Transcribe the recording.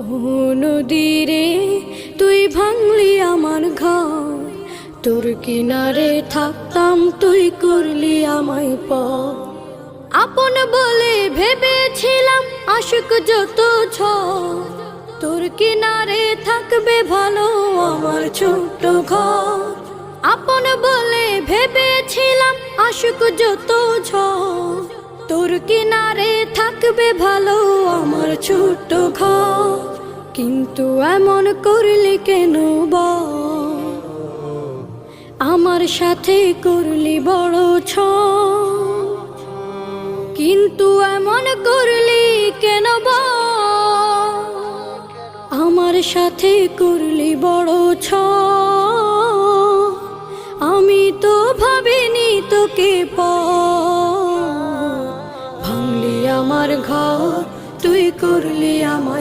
ও নদীরে তুই ভাঙলি আমার ঘর, তোর কিনারে থাকতাম তুই করলি আমায় পর। আপন বলে ভেবেছিলাম আশুক যত ঝড়, তোর কিনারে থাকবে ভালো আমার ছোট্ট ঘর। আপন বলে ভেবেছিলাম আশুক যত ঝড়, তোর কিনারে থাকবে ভালো আমার ছোট্ট ঘর। কিন্তু এমন করলি কেন বল, আমার সাথে করলি বড় ছল। কিন্তু এমন করলি কেন বল, আমার সাথে করলি বড় ছল। আমি তো ভাবিনি তোকে পর, ভাঙলি আমার ঘর তুই করলি আমায়